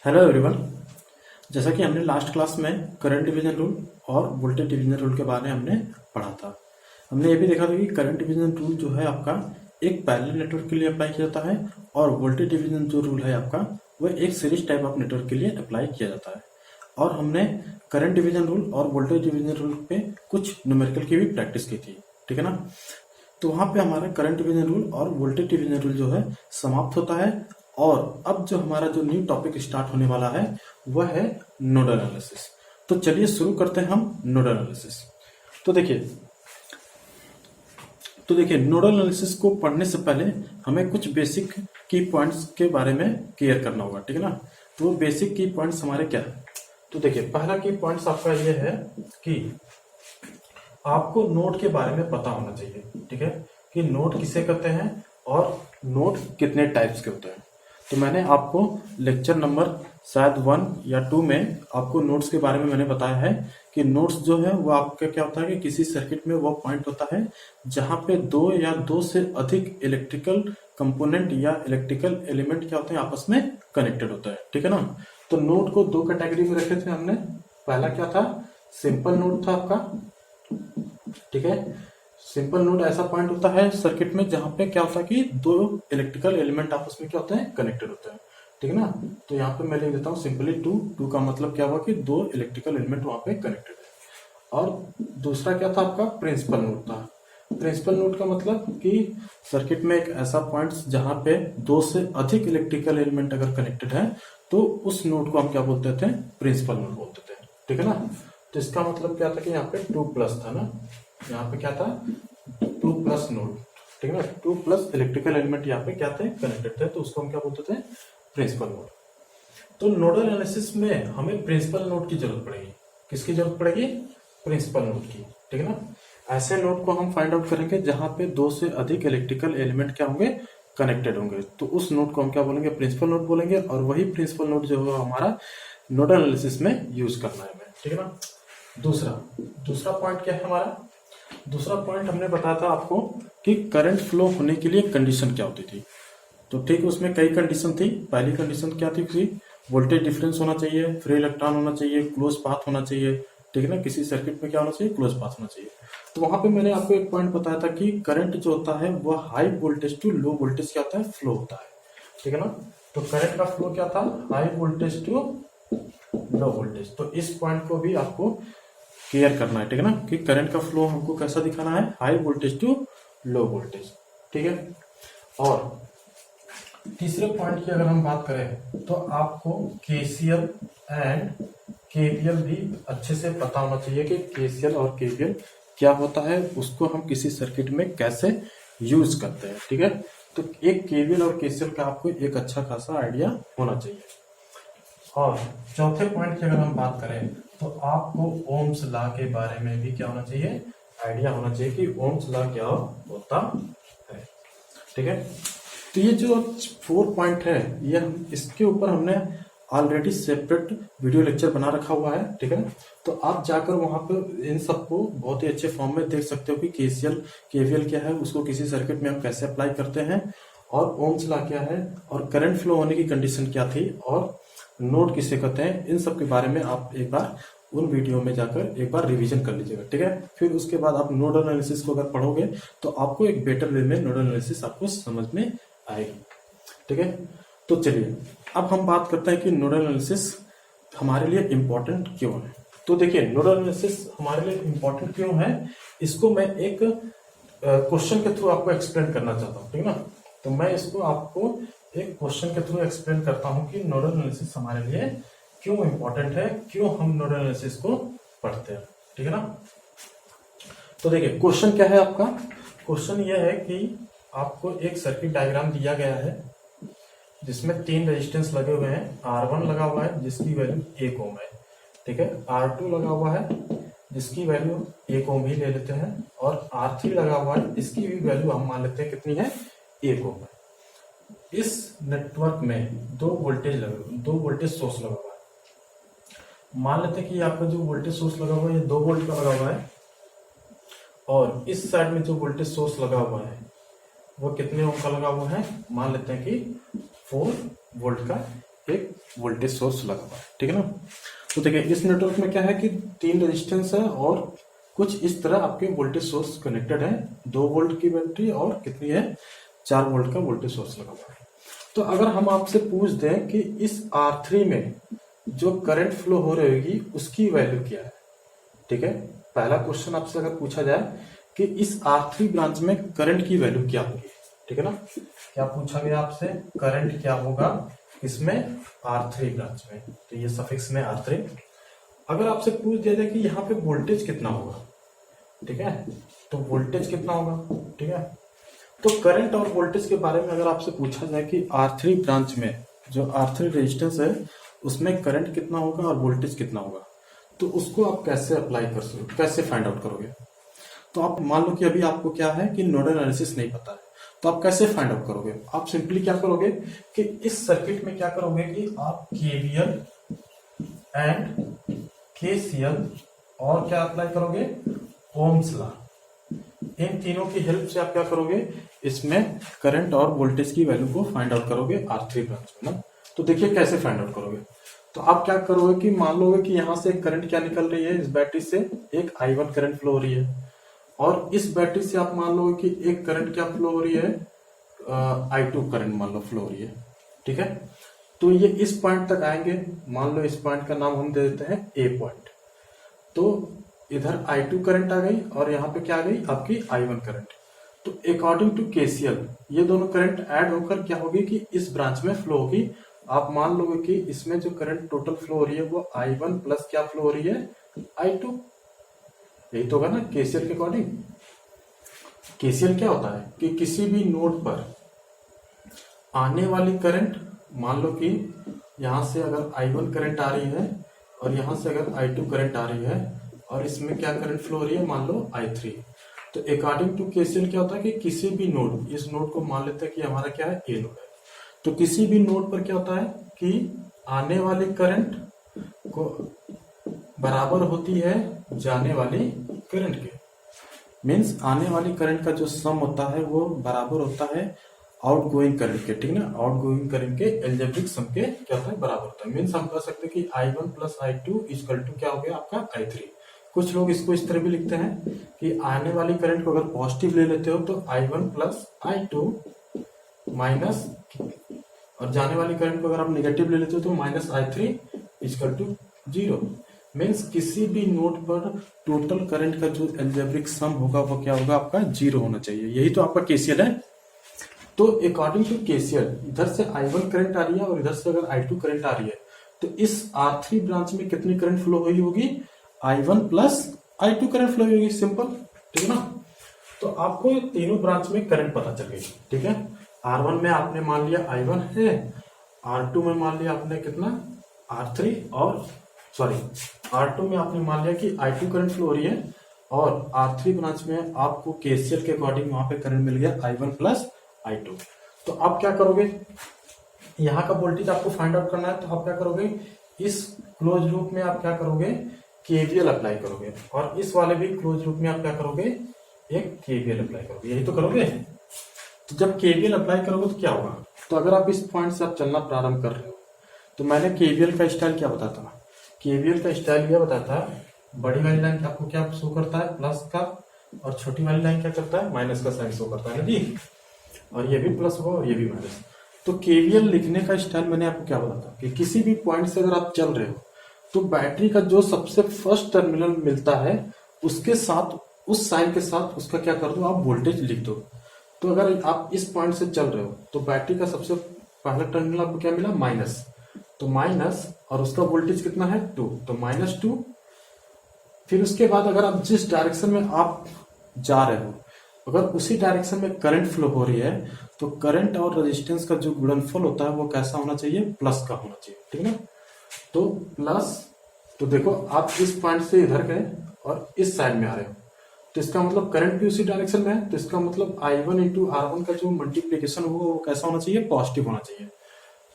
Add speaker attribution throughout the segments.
Speaker 1: Hello everyone. जैसा कि हमने लास्ट क्लास में करंट डिवीजन रूल और वोल्टेज डिवीजन रूल के बारे में हमने पढ़ा था। हमने ये भी देखा था कि करंट डिवीजन रूल जो है आपका एक पैरेलल नेटवर्क के लिए अप्लाई किया जाता है और वोल्टेज डिवीजन जो रूल है आपका वह एक सीरीज टाइप ऑफ नेटवर्क के लिए अप्लाई किया जाता है। और हमने करंट डिवीजन रूल और वोल्टेज डिवीजन रूल पे कुछ न्यूमेरिकल की भी प्रैक्टिस की थी, ठीक है ना। तो वहां पे हमारा करंट डिवीजन रूल और वोल्टेज डिवीजन रूल जो है समाप्त होता है। और अब जो हमारा जो न्यू टॉपिक स्टार्ट होने वाला है वह है नोडल एनालिसिस। तो चलिए शुरू करते हैं हम नोडल एनालिसिस। तो देखिए नोडल एनालिसिस को पढ़ने से पहले हमें कुछ बेसिक की पॉइंट्स के बारे में क्लियर करना होगा, ठीक है ना। तो वो बेसिक की पॉइंट्स हमारे क्या है? तो देखिए पहला की पॉइंट्स आपका ये है कि आपको नोड के बारे में पता होना चाहिए, ठीक है, कि नोड किसे कहते हैं और नोड कितने टाइप्स के होते हैं। तो मैंने आपको लेक्चर नंबर शायद 1 या 2 में आपको नोड्स के बारे में मैंने बताया है कि नोड्स जो है वो आपका क्या होता है कि किसी सर्किट में वो पॉइंट होता है जहां पे दो या दो से अधिक इलेक्ट्रिकल कंपोनेंट या इलेक्ट्रिकल एलिमेंट क्या होते हैं आपस में कनेक्टेड होता है, ठीक है ना। तो नोड को दो कैटेगरी में रखे थे हमने। पहला क्या था? सिंपल नोड था आपका, ठीक है। सिंपल नोड ऐसा पॉइंट होता है सर्किट में जहां पे क्या होता है कि दो इलेक्ट्रिकल एलिमेंट आपस में क्या होते हैं कनेक्टेड होते हैं, ठीक है ना। तो यहाँ पे मैं लिख देता हूँ सिंपली टू का मतलब क्या हुआ कि दो इलेक्ट्रिकल एलिमेंट वहां पे कनेक्टेड है। और दूसरा क्या था आपका? प्रिंसिपल नोड था। प्रिंसिपल नोड का मतलब कि सर्किट में एक ऐसा पॉइंट जहां पे दो से अधिक इलेक्ट्रिकल एलिमेंट अगर कनेक्टेड है तो उस नोड को हम क्या बोलते थे? प्रिंसिपल नोड बोलते थे, ठीक है ना। तो इसका मतलब क्या था कि यहाँ पे 2 प्लस था ना, यहाँ पे क्या था? 2 प्लस नोड, ठीक है ना। 2 प्लस इलेक्ट्रिकल एलिमेंट यहाँ पे क्या थे? कनेक्टेड थे, तो उसको हम क्या बोलते थे? Principal node. तो नोडल एनालिसिस में हमें प्रिंसिपल नोड की जरूरत पड़ेगी। किसकी जरूरत पड़ेगी? प्रिंसिपल नोड की, ठीक है ना। ऐसे नोड को हम फाइंड आउट करेंगे जहां पे दो से अधिक इलेक्ट्रिकल एलिमेंट क्या होंगे? कनेक्टेड होंगे। तो उस नोड को हम क्या बोलेंगे? प्रिंसिपल नोड बोलेंगे। और वही प्रिंसिपल नोड जो होगा हमारा नोडल एनालिसिस में यूज करना है हमें, ठीक है ना। दूसरा पॉइंट क्या है हमारा? दूसरा पॉइंट हमने बताया था आपको कि करंट फ्लो होने के लिए कंडीशन क्या होती थी। तो ठीक उसमें कई कंडीशन थी। पहली कंडीशन क्या थी कि वोल्टेज डिफरेंस होना चाहिए, फ्री इलेक्ट्रॉन होना चाहिए, क्लोज पाथ होना चाहिए, ठीक है ना। किसी सर्किट में क्या होना चाहिए? क्लोज पाथ होना चाहिए। तो वहां पे मैंने आपको एक पॉइंट बताया था कि करंट जो होता है वह high voltage to low voltage क्या होता है? फ्लो होता है, ठीक है ना। तो करंट का फ्लो क्या था? High voltage to low voltage. तो इस पॉइंट को भी आपको क्लियर करना है, ठीक है ना, कि करंट का फ्लो हमको कैसा दिखाना है? High voltage to low voltage, ठीक है। और तीसरे पॉइंट की अगर हम बात करें तो आपको केसीएल एंड केवीएल भी अच्छे से पता होना चाहिए कि केसीएल और केवीएल क्या होता है, उसको हम किसी सर्किट में कैसे यूज करते हैं, ठीक है। तो एक केवीएल और केसीएल का आपको एक अच्छा खासा आइडिया होना चाहिए। और चौथे पॉइंट की अगर हम बात करें तो आपको ओम्स लॉ के बारे में भी क्या होना चाहिए? आइडिया होना चाहिए कि ओम्स लॉ क्या होता है, ठीक है। तो ये जो 4 पॉइंट है ये इसके ऊपर हमने ऑलरेडी सेपरेट वीडियो लेक्चर बना रखा हुआ है, ठीक है। तो आप जाकर वहां पे इन सबको बहुत ही अच्छे फॉर्म में देख सकते हो कि केसीएल केवीएल क्या है, उसको किसी सर्किट में हम कैसे अप्लाई करते हैं, और ओम्स लॉ क्या है, और करंट फ्लो होने की कंडीशन क्या थी, और नोड किसे कहते हैं। इन सब के बारे में आप एक बार उन वीडियो में जाकर एक बार रिवीजन कर लीजिएगा, ठीक है। फिर उसके बाद आप नोडल एनालिसिस को अगर पढ़ोगे तो आपको एक बेटर वे में नोडल एनालिसिस आपको समझ में आएगी, ठीक है। तो चलिए अब हम बात करते हैं कि नोडल एनालिसिस हमारे लिए इंपॉर्टेंट क्यों है। तो देखिए नोडल एनालिसिस हमारे लिए इंपॉर्टेंट क्यों है, इसको मैं एक क्वेश्चन के थ्रू आपको एक्सप्लेन करना चाहता हूँ, ठीक है ना। तो मैं इसको आपको एक क्वेश्चन के थ्रू एक्सप्लेन करता हूँ कि नोडल एनालिसिस हमारे लिए क्यों इंपॉर्टेंट है, क्यों हम नोडल एनालिसिस को पढ़ते हैं, ठीक है ना। तो देखिए क्वेश्चन क्या है आपका? क्वेश्चन यह है कि आपको एक सर्किट डायग्राम दिया गया है जिसमें 3 रेजिस्टेंस लगे हुए हैं। R1 लगा हुआ है जिसकी वैल्यू 1 ओम है, ठीक है। R2 लगा हुआ है जिसकी वैल्यू 1 ओम ही ले लेते हैं, और R3 लगा हुआ है इसकी भी वैल्यू हम मान लेते हैं कितनी है? 1 ओम है। इस नेटवर्क में दो वोल्टेज सोर्स लगा हुआ है। मान लेते हैं कि आपका जो वोल्टेज सोर्स लगा हुआ है ये 2 वोल्ट का लगा हुआ है, और इस साइड में जो वोल्टेज सोर्स लगा हुआ है वो कितने ओम का लगा हुआ है? मान लेते हैं कि 4 वोल्ट का एक वोल्टेज सोर्स लगा हुआ है, ठीक है ना। तो देखिए इस नेटवर्क में क्या है कि 3 रेजिस्टेंस है और कुछ इस तरह आपके वोल्टेज सोर्स कनेक्टेड है, 2 वोल्ट की बैटरी और कितनी है 4 वोल्ट का वोल्टेज सोर्स लगा हुआ है। तो अगर हम आपसे पूछ दें कि इस R3 में जो करंट फ्लो हो रही होगी उसकी वैल्यू क्या है, ठीक है। पहला क्वेश्चन आपसे अगर पूछा जाए कि इस R3 ब्रांच में करंट की वैल्यू क्या होगी, ठीक है ना। क्या पूछा गया आपसे, करंट क्या होगा इसमें R3 ब्रांच में, तो ये सफिक्स में R3। अगर आपसे पूछ दिया जाए कि यहाँ पे वोल्टेज कितना होगा, ठीक है, तो वोल्टेज कितना होगा, ठीक है। तो करंट और वोल्टेज के बारे में अगर आपसे पूछा जाए कि R3 ब्रांच में जो R3 रेजिस्टेंस है उसमें करंट कितना होगा और वोल्टेज कितना होगा, तो उसको आप कैसे अप्लाई कर सकते, कैसे फाइंड आउट करोगे। तो आप मान लो कि अभी आपको क्या है कि नोडल एनालिसिस नहीं पता है, तो आप कैसे फाइंड आउट करोगे। आप सिंपली क्या करोगे कि इस सर्किट में क्या करोगे कि आप KVL एंड KCL और क्या अप्लाई करोगे, ओम्स लॉ, इन तीनों की हेल्प से आप क्या करोगे, इसमें करंट और वोल्टेज की वैल्यू को फाइंड आउट करोगे R3 ब्रांच में ना। तो देखिए कैसे फाइंड आउट करोगे। तो आप क्या करोगे कि मान लोगे कि यहां से एक करंट क्या निकल रही है, इस बैटरी से एक I1 करंट फ्लो हो रही है और इस बैटरी से आप मान लोगे कि एक करंट क्या फ्लो हो रही है, I2 करंट मान लो फ्लो हो रही है, ठीक है। तो ये इस पॉइंट तक आएंगे, मान लो इस पॉइंट का नाम हम दे देते हैं A पॉइंट। तो इधर I2 करंट आ गई और यहाँ पे क्या आ गई आपकी I1 करंट। तो अकॉर्डिंग टू KCL ये दोनों करंट ऐड होकर क्या होगी कि इस ब्रांच में फ्लो होगी। आप मान लोगे कि इसमें जो करंट टोटल फ्लो हो रही है वो I1 प्लस क्या फ्लो हो रही है, I2। यही तो होगा ना KCL के अकॉर्डिंग। KCL क्या होता है कि किसी भी नोड पर आने वाली करंट, मान लो कि यहां से अगर I1 करंट आ रही है और यहां से अगर I2 करंट आ रही है और इसमें क्या करंट फ्लो हो रही है, मान लो I3। तो अकॉर्डिंग टू KCL क्या होता है कि किसी भी नोड, इस नोड को मान लेते हैं कि हमारा क्या है A नोड है, तो किसी भी नोड पर क्या होता है कि आने वाली करंट को बराबर होती है जाने वाली करंट के। मीन्स आने वाली करंट का जो सम होता है वो बराबर होता है आउट गोइंग करंट के, ठीक है ना। आउट गोइंग करंट के एल्जेब्रिक सम के क्या होता है, बराबर होता है। मीन्स हम कह सकते हैं कि I1 plus I2 equal to क्या हो गया आपका I3। कुछ लोग इसको इस तरह भी लिखते हैं कि आने वाली करंट को अगर पॉजिटिव ले लेते हो तो I1 प्लस I2 माइनस, और जाने वाली करंट को अगर आप नेगेटिव ले लेते हो तो minus I3 equal to 0। Means किसी भी नोड पर टोटल करंट का जो एल्जेब्रिक सम होगा वो क्या होगा आपका 0 होना चाहिए। यही तो आपका KCL है। तो अकॉर्डिंग टू KCL इधर से I1 करंट आ रही है और इधर से अगर I2 करंट आ रही है तो इस R3 ब्रांच में कितनी करंट फ्लो हुई होगी, I1 plus I2 current flow हुई होगी। सिंपल, ठीक है ना। तो आपको तीनों ब्रांच में करंट पता चल गई, ठीक है। R1 में आपने मान लिया I1 है, R2 में मान लिया आपने कितना R3, और सॉरी R2 में आपने मान लिया कि I2 करंट फ्लो हो रही है और R3 ब्रांच में आपको KCL के अकॉर्डिंग वहां पे करंट मिल गया I1 प्लस I2। तो आप क्या करोगे, यहाँ का वोल्टेज आपको फाइंड आउट करना है, तो आप क्या करोगे, इस क्लोज लूप में आप क्या करोगे KVL अप्लाई करोगे और इस वाले भी क्लोज लूप में आप क्या करोगे, एक KVL अप्लाई करोगे। यही तो करोगे। तो जब KVL अप्लाई करोगे तो क्या होगा, तो अगर आप इस पॉइंट से आप चलना प्रारंभ कर रहे हो तो मैंने KVL का स्टाइल क्या बताता, KVL का स्टाइल यह बताता है, बड़ी वाली लाइन आपको क्या शो करता है प्लस का, और छोटी वाली लाइन क्या करता है माइनस का साइन शो करता है ना जी, और ये भी प्लस होगा और ये भी माइनस। तो KVL लिखने का स्टाइल मैंने आपको क्या बताया कि किसी भी पॉइंट से अगर आप चल रहे हो तो बैटरी का जो सबसे फर्स्ट टर्मिनल मिलता है उसके साथ, उस साइन के साथ उसका क्या कर दो, आप वोल्टेज लिख दो। तो अगर आप इस पॉइंट से चल रहे हो तो बैटरी का सबसे पहला टर्मिनल आपको क्या मिला, माइनस, तो माइनस, और उसका वोल्टेज कितना है 2, तो -2। फिर उसके बाद अगर आप जिस डायरेक्शन में आप जा रहे हो अगर उसी डायरेक्शन में करंट फ्लो हो रही है तो करंट और रेजिस्टेंस का जो गुणनफल होता है वो कैसा होना चाहिए, प्लस का होना चाहिए, ठीक है ना। तो प्लस, तो देखो आप इस पॉइंट से इधर गए और इस साइड में आ रहे हो तो इसका मतलब करंट भी उसी डायरेक्शन में है, तो इसका मतलब I1 इंटू R1 का जो मल्टीप्लीकेशन होगा वो कैसा होना चाहिए, पॉजिटिव होना चाहिए।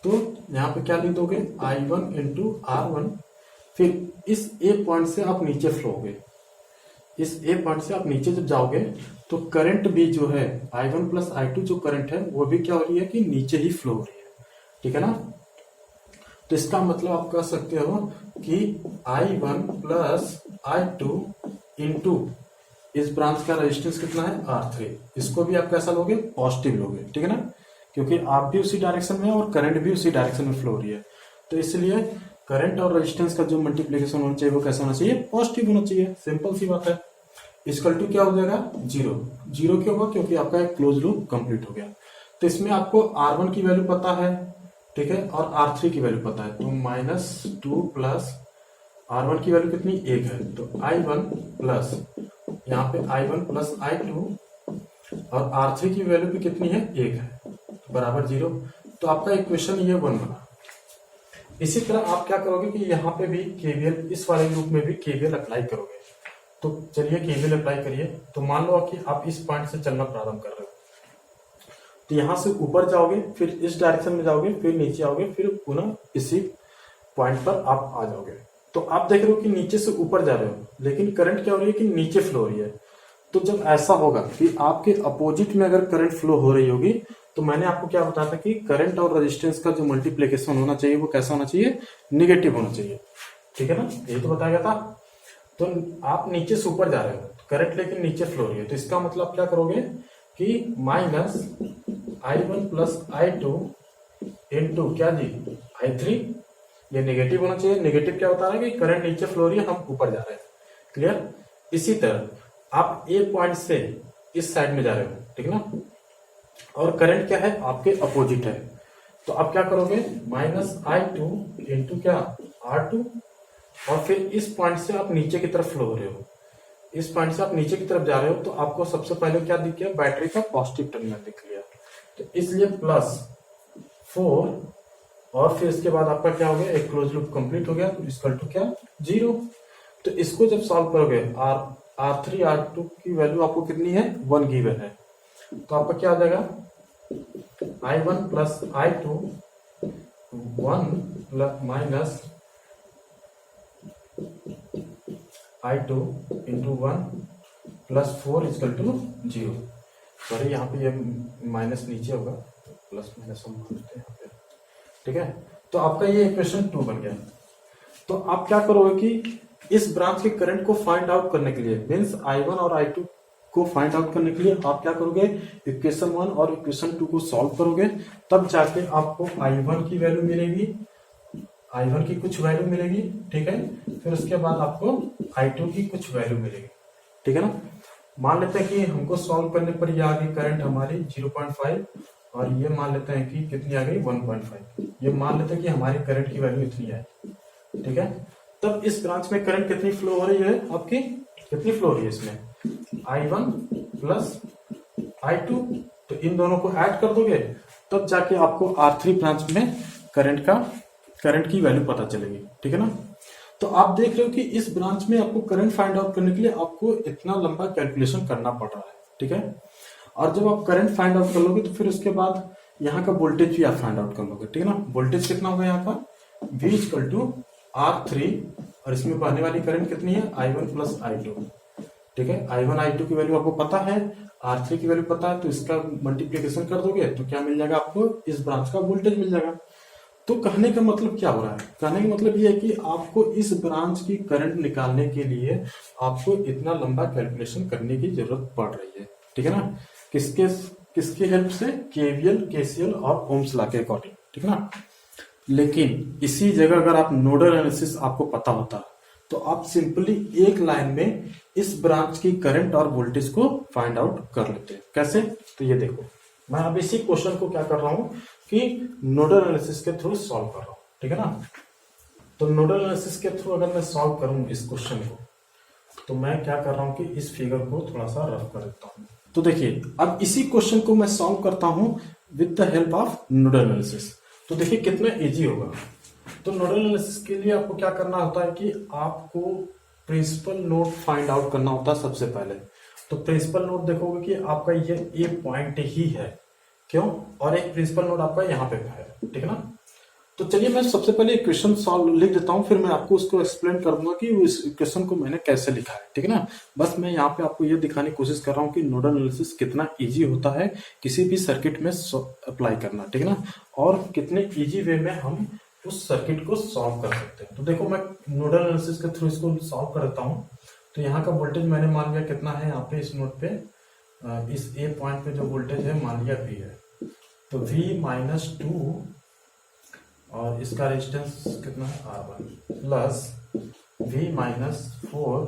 Speaker 1: तो यहाँ पे क्या लिख दोगे, I1 इंटू R1। फिर इस A पॉइंट से आप नीचे फ्लो होगे, इस A पॉइंट से आप नीचे जब जाओगे तो करंट भी जो है I1 प्लस I2 जो करंट है वो भी क्या हो रही है कि नीचे ही फ्लो हो रही है, ठीक है ना। तो इसका मतलब आप कह सकते हो कि I1 प्लस I2 इंटू इस ब्रांच का रेजिस्टेंस कितना है R3। इसको भी आप कैसा लोगे, पॉजिटिव लोगे, ठीक है ना, क्योंकि आप भी उसी डायरेक्शन में और करंट भी उसी डायरेक्शन में फ्लो हो रही है। तो इसलिए करंट और रेजिस्टेंस का जो मल्टीप्लीकेशन होना चाहिए वो कैसा होना चाहिए, पॉजिटिव होना चाहिए। सिंपल सी बात है। इसकल टू क्या हो जाएगा, जीरो। जीरो क्यों होगा, क्योंकि आपका एक क्लोज लूप कंप्लीट हो गया। तो इसमें आपको R1 की वैल्यू पता है, ठीक है, और R3 की वैल्यू पता है। तो -2 प्लस R1 की वैल्यू कितनी, 1 है। तो I1 प्लस यहाँ पे I1 प्लस I2 और R3 की वैल्यू भी कितनी है, 1 है, तो बराबर 0। तो आपका इक्वेशन ये 1 बना। इसी तरह आप क्या करोगे कि यहाँ पे भी KVL, इस वाले ग्रुप में भी KVL अप्लाई करोगे। तो चलिए KVL अप्लाई करिए। तो मान लो कि आप इस पॉइंट से चलना प्रारंभ कर रहे हो, तो यहां से ऊपर जाओगे, फिर इस डायरेक्शन में जाओगे, फिर नीचे आओगे, फिर पुनः इसी पॉइंट पर आप आ जाओगे। तो आप देख रहे हो कि नीचे से ऊपर जा रहे हो, लेकिन करंट क्या हो रही है कि नीचे फ्लो हो रही है। तो जब ऐसा होगा कि आपके अपोजिट में अगर करंट फ्लो हो रही होगी, तो मैंने आपको क्या बताया था कि करंट और रेजिस्टेंस का जो मल्टीप्लीकेशन होना चाहिए वो कैसा होना चाहिए, निगेटिव होना चाहिए, ठीक है ना, यही तो बताया गया था। तो आप नीचे से ऊपर जा रहे हो, करंट लेकिन नीचे फ्लो हो रही है, तो इसका मतलब क्या करोगे कि -I1 प्लस I2 इंटू क्या जी, I3। ये नेगेटिव होना चाहिए। नेगेटिव क्या बता रहा है कि करंट नीचे फ्लो हो रही है, हम ऊपर जा रहे हैं। क्लियर। इसी तरह आप ए पॉइंट से इस साइड में जा रहे हो, ठीक ना, और करंट क्या है, आपके अपोजिट है। तो आप क्या करोगे, -I2 इंटू क्या, R2, और फिर इस पॉइंट से आप नीचे की तरफ फ्लो हो रहे हो। इस पॉइंट से आप नीचे की तरफ जा रहे हो, तो आपको सबसे पहले क्या दिख गया, बैटरी का पॉजिटिव टर्मिनल दिख लिया। तो इसलिए +4, और फिर इसके बाद आपका क्या हो गया, एक क्लोज लूप कंप्लीट हो गया। तो इसकल टू क्या, 0। तो इसको जब सॉल्व करोगे, R3 R2 की वैल्यू आपको कितनी है, 1 गिवन है। तो आपका क्या आ जाएगा, I1 plus I2 1 minus I2 into 1 plus 4 equal to 0। Sorry, यहाँ पे ये माइनस नीचे होगा, प्लस माइनस हम मान लेते हैं यहाँ पे, ठीक है। तो आपका ये इक्वेशन 2 बन गया। तो आप क्या करोगे कि इस ब्रांच के करंट को फाइंड आउट करने के लिए, मीन्स I1 और I2 को फाइंड आउट करने के लिए आप क्या करोगे, इक्वेशन 1 और इक्वेशन 2 को सॉल्व करोगे। तब जाके आपको I1 की वैल्यू मिलेगी, I1 की कुछ वैल्यू मिलेगी, ठीक है। फिर उसके बाद आपको I2 की कुछ वैल्यू मिलेगी, ठीक है ना। मान लेते हैं कि हमको सॉल्व करने पर ये आ गई करंट हमारी 0.5, और ये मान लेते हैं कि कितनी आ गई, 1.5। ये मान लेते हैं कि हमारी करंट की वैल्यू इतनी है, ठीक है। तब इस ब्रांच में करंट कितनी फ्लो हो रही है, आपकी कितनी फ्लो हो रही है इसमें, I1 प्लस I2। तो इन दोनों को ऐड कर दोगे, तब जाके आपको R3 ब्रांच में करंट की वैल्यू पता चलेगी, ठीक है ना। तो आप देख रहे हो कि इस ब्रांच में आपको करंट फाइंड आउट करने के लिए आपको इतना लंबा कैलकुलेशन करना पड़ रहा है, ठीक है। और जब आप करंट फाइंड आउट कर लोगे, तो फिर उसके बाद यहाँ का वोल्टेज भी आप फाइंड आउट कर लोगे, ठीक है ना। वोल्टेज कितना होगा यहाँ का, V इक्वल टू R3, और इसमें बहने वाली करंट कितनी है, I1 प्लस I2, ठीक है। I1 I2 की वैल्यू आपको पता है, R3 की वैल्यू पता है, तो इसका मल्टीप्लीकेशन कर दोगे तो क्या मिल जाएगा आपको, इस ब्रांच का वोल्टेज मिल जाएगा। तो कहने का मतलब क्या हो रहा है, कहने का मतलब ये है कि आपको इस ब्रांच की करंट निकालने के लिए आपको इतना लंबा कैलकुलेशन करने की जरूरत पड़ रही है, ठीक है ना। किसके हेल्प से, KVL KCL और ओम्स लॉ के अकॉर्डिंग, ठीक है ना। लेकिन इसी जगह अगर आप नोडल एनालिसिस आपको पता होता, तो आप सिंपली एक लाइन में इस ब्रांच की करंट और वोल्टेज को फाइंड आउट कर लेते हैं। कैसे, तो ये देखो, मैं अब इसी क्वेश्चन को क्या कर रहा हूं कि नोडल एनालिसिस के थ्रू सॉल्व कर रहा हूं, ठीक है ना। तो नोडल एनालिसिस के थ्रू अगर मैं सॉल्व करूं इस क्वेश्चन को, तो मैं क्या कर रहा हूं कि इस फिगर को थोड़ा सा रफ कर देता हूं। तो देखिए, अब इसी क्वेश्चन को मैं सॉल्व करता हूं with the help of nodal analysis. तो देखिए कितना इजी होगा। तो नोडल एनालिसिस के लिए आपको क्या करना होता है कि आपको प्रिंसिपल नोड फाइंड आउट करना होता है सबसे पहले। तो प्रिंसिपल नोड देखोगे कि आपका ये ए पॉइंट ही है, क्यों, और एक प्रिंसिपल नोड आपका यहाँ पे है, ठीक है ना। तो चलिए मैं सबसे पहले इक्वेशन सॉल्व लिख देता हूँ, फिर मैं आपको उसको एक्सप्लेन कर दूंगा कि उस इक्वेशन को मैंने कैसे लिखा है, ठीक है ना। बस मैं यहाँ पे आपको ये दिखाने की कोशिश कर रहा हूँ कि नोडल एनालिसिस कितना इजी होता है किसी भी सर्किट में अप्लाई करना, ठीक है ना, और कितने इजी वे में हम उस सर्किट को सॉल्व कर सकते हैं। तो देखो मैं नोडल एनालिसिस के थ्रू इसको सॉल्व कर देता हूँ। तो यहाँ का वोल्टेज मैंने मान लिया कितना है, यहाँ पे इस नोड पे इस ए पॉइंट पे जो वोल्टेज है मान लिया V है। तो V-2 और इसका रेजिस्टेंस कितना है R1 प्लस V-4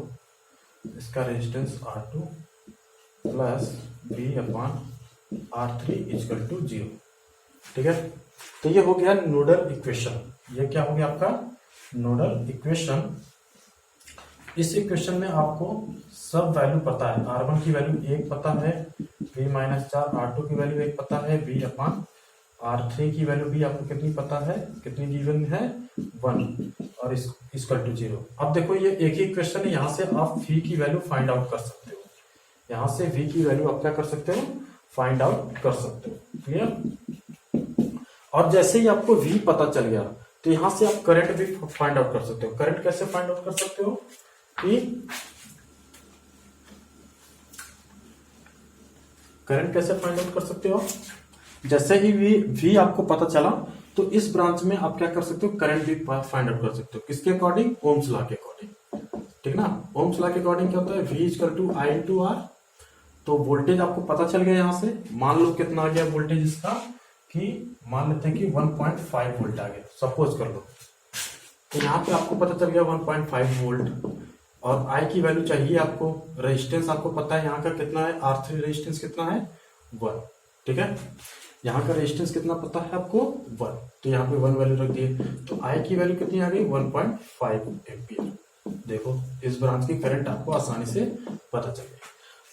Speaker 1: इसका resistance R2 plus V/R3 equal to 0। ठीक है, तो ये हो गया नोडल इक्वेशन। ये क्या हो गया आपका नोडल इक्वेशन। इस इक्वेशन में आपको सब वैल्यू पता है। R1 की वैल्यू 1 पता है, V-4 R2 की वैल्यू 1 पता है, V/R3 की वैल्यू भी आपको कितनी पता है, कितनी गिवन है 1 और इक्वल टू 0। अब देखो ये एक ही इक्वेशन है, यहाँ से आप V की वैल्यू फाइंड आउट कर सकते हो। यहाँ से V की वैल्यू आप क्या कर सकते हो, फाइंड आउट कर सकते हो। क्लियर। और जैसे ही आपको V पता चल गया तो यहाँ से आप करंट भी फाइंड आउट कर सकते हो। करंट कैसे फाइंड आउट कर सकते हो कि करंट कैसे फाइंड आउट कर सकते हो, जैसे ही V आपको पता चला तो इस ब्रांच में आप क्या कर सकते हो, करंट भी फाइंड आउट कर सकते हो। किसके अकॉर्डिंग, ओम्स लॉ के अकॉर्डिंग। ठीक ना, ओम्स लॉ के अकॉर्डिंग क्या होता है, V equal to I into R। तो वोल्टेज आपको पता चल गया। यहाँ से मान लो कितना आ गया वोल्टेज इसका, कि मान लेते हैं कि 1.5 वोल्ट आ गया, सपोज कर लो। तो यहाँ पे आपको पता चल गया 1.5 वोल्ट और I की वैल्यू चाहिए आपको। रेजिस्टेंस आपको पता है यहाँ का कितना है, R3 रेजिस्टेंस कितना है 1। ठीक है, यहाँ का रेजिस्टेंस कितना पता है आपको 1, तो यहाँ पे 1 वैल्यू रख दिए। तो I की वैल्यू कितनी आ गई 1.5 एम्पियर। देखो इस ब्रांच की करंट आपको आसानी से पता चल गई।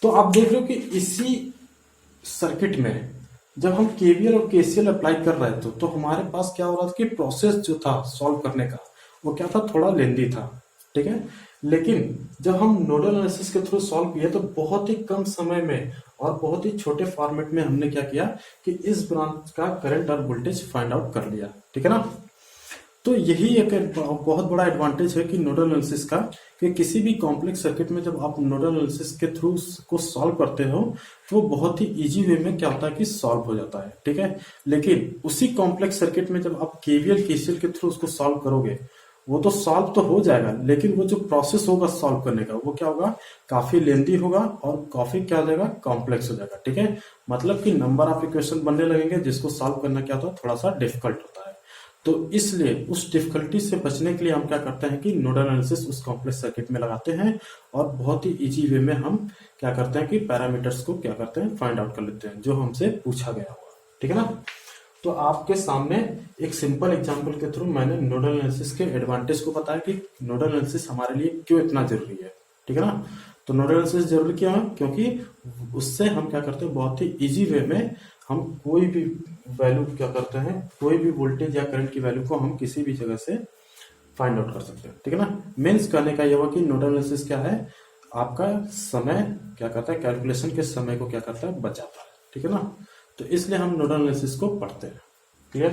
Speaker 1: तो आप देख रहे हो कि इसी सर्किट में जब हम केवीएल और केसीएल अप्लाई कर रहे थे तो हमारे पास क्या हो रहा था कि प्रोसेस जो था सॉल्व करने का वो क्या था, थोड़ा लेंदी था। ठीक है, लेकिन जब हम नोडल एनालिसिस के थ्रू सॉल्व किए तो बहुत ही कम समय में और बहुत ही छोटे फॉर्मेट में हमने क्या किया कि इस ब्रांच का करंट और वोल्टेज फाइंड आउट कर लिया। ठीक है ना, तो यही एक बहुत बड़ा एडवांटेज है कि नोडल एनालिसिस का, कि किसी भी कॉम्प्लेक्स सर्किट में जब आप नोडल एनालिसिस के थ्रू को सॉल्व करते हो तो वो बहुत ही इजी वे में क्या होता है कि सॉल्व हो जाता है। ठीक है, लेकिन उसी कॉम्प्लेक्स सर्किट में जब आप केवीएल केसीएल के थ्रू उसको सॉल्व करोगे वो तो सॉल्व तो हो जाएगा, लेकिन वो जो प्रोसेस होगा सॉल्व करने का वो क्या होगा, काफी लेंदी होगा और काफी क्या हो जाएगा, कॉम्प्लेक्स हो जाएगा। ठीक है, मतलब कि नंबर ऑफ इक्वेशन बनने लगेंगे जिसको सॉल्व करना क्या होता है, थोड़ा सा डिफिकल्ट होता है। तो इसलिए उस डिफिकल्टी से बचने के लिए हम क्या करते हैं कि नोडल एनालिसिस उस कॉम्प्लेक्स सर्किट में लगाते हैं और बहुत ही इजी वे में हम क्या करते हैं कि पैरामीटर्स को क्या करते हैं, फाइंड आउट कर लेते हैं जो हमसे पूछा गया हुआ। ठीक है ना, तो आपके सामने एक सिंपल एग्जांपल के थ्रू मैंने नोडल एनालिसिस के एडवांटेज को बताया कि नोडल एनालिसिस हमारे लिए क्यों इतना जरूरी है। ठीक है ना, तो नोडल एनालिसिस जरूरी क्यों है, क्योंकि उससे हम क्या करते हैं, बहुत ही इजी वे में हम कोई भी वैल्यू क्या करते हैं, कोई भी वोल्टेज या करंट की वैल्यू को हम किसी भी जगह से फाइंड आउट कर सकते हैं। ठीक है ना, मीन्स कहने का यह हुआ कि नोडल एनालिसिस क्या है, आपका समय क्या करता है, कैलकुलेशन के समय को क्या करता है, बचाता है। ठीक है ना, तो इसलिए हम नोडल एनालिसिस को पढ़ते हैं। क्लियर।